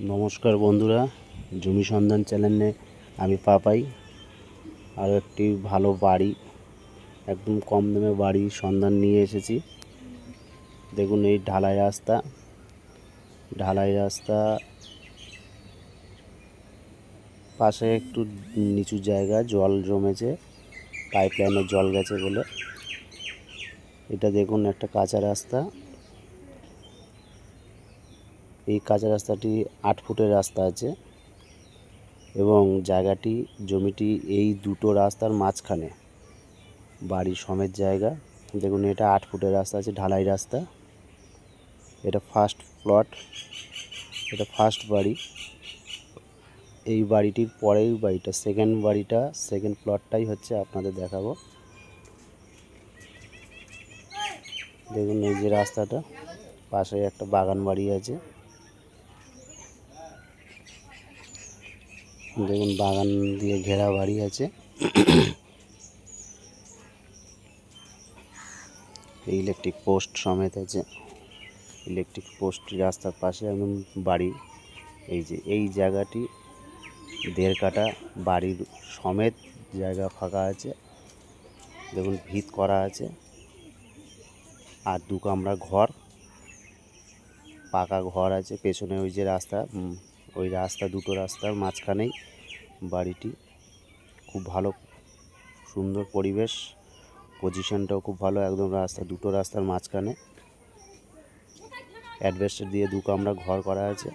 নমস্কার বন্ধুরা, জমি সন্ধান চ্যানেলে আমি পাপাই আরও একটি ভালো বাড়ি, একদম কম দামে বাড়ির সন্ধান নিয়ে এসেছি। দেখুন, এই ঢালাই রাস্তা পাশে একটু নিচু জায়গা, জল জমেছে, পাইপলাইনের জল গেছে বলে। এটা দেখুন একটা কাঁচা রাস্তা। এই কাঁচা রাস্তাটি 8 ফুটের রাস্তা আছে এবং জমিটি এই দুটো রাস্তার মাঝখানে, বাড়ির সমেত জায়গা। দেখুন, এটা 8 ফুটের রাস্তা আছে, ঢালাই রাস্তা। এটা ফার্স্ট প্লট, এটা ফার্স্ট বাড়ি। এই বাড়িটির পরের বাড়িটা, সেকেন্ড প্লটটাই হচ্ছে আপনাদের দেখাবো। দেখুন, এই যে রাস্তাটা, পাশে একটা বাগান বাড়ি আছে। দেখুন, বাগান দিয়ে ঘেরা বাড়ি আছে। ইলেকট্রিক পোস্ট সমেত আছে। ইলেকট্রিক পোস্ট রাস্তার পাশে একদম বাড়ি। এই জায়গাটি 1.5 কাঠা বাড়ির সমেত জায়গা ফাঁকা আছে। দেখুন, ভিত করা আছে আর 2 কামরা ঘর, পাকা ঘর আছে। পেছনে ওই যে রাস্তা, দুটো রাস্তার মাঝখানেই বাড়িটি। খুব ভালো, সুন্দর পরিবেশ, পজিশনটাও খুব ভালো, একদম দুটো রাস্তার মাঝখানে। অ্যাডভেস্টার দিয়ে 2 কামরা ঘর করা আছে।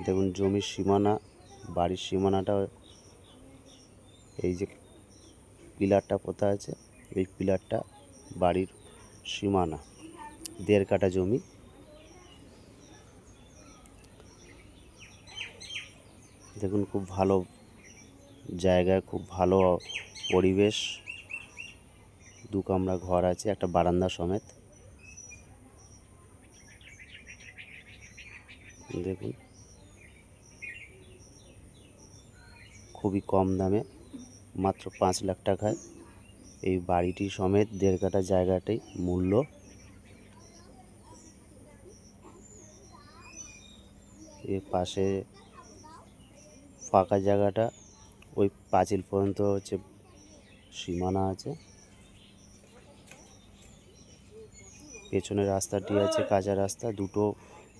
দেখুন, জমির সীমানা, বাড়ির সীমানাটা, এই যে পিলারটা পোতা আছে, এই পিলারটা বাড়ির সীমানা। 1.5 কাঠা জমি। দেখুন, খুব ভালো জায়গায়, খুব ভালো পরিবেশ। 2 কামরা ঘর আছে, একটা বারান্দা সমেত। দেখুন, খুবই কম দামে, মাত্র 5 লাখ টাকায় এই বাড়িটি সমেত 1.5 কাঠা জায়গাটাই মূল্য। এর পাশে ফাঁকা জায়গাটা, ওই পাঁচিল পর্যন্ত হচ্ছে সীমানা আছে। পেছনে রাস্তাটি আছে কাঁচা রাস্তা, দুটো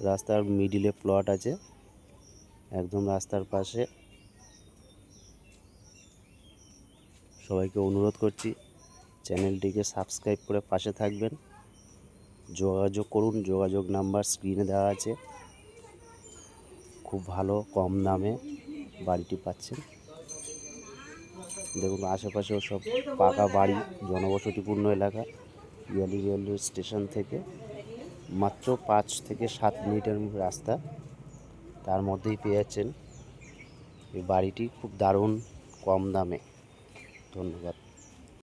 রাস্তার মিডিলে প্লট আছে একদম রাস্তার পাশে। সবাইকে অনুরোধ করছি, চ্যানেলটিকে সাবস্ক্রাইব করে পাশে থাকবেন। যোগাযোগ করুন, যোগাযোগ নাম্বার স্ক্রিনে দেওয়া আছে। খুব ভালো কম দামে বাড়িটি পাচ্ছেন। দেখুন, আশেপাশেও সব পাকা বাড়ি, জনবসতিপূর্ণ এলাকা। ইয়ালি রেলওয়ে স্টেশন থেকে মাত্র 5 থেকে 7 মিনিটের রাস্তা, তার মধ্যেই পেয়ে যাচ্ছেন এই বাড়িটি খুব দারুণ কম দামে। ধন্যবাদ।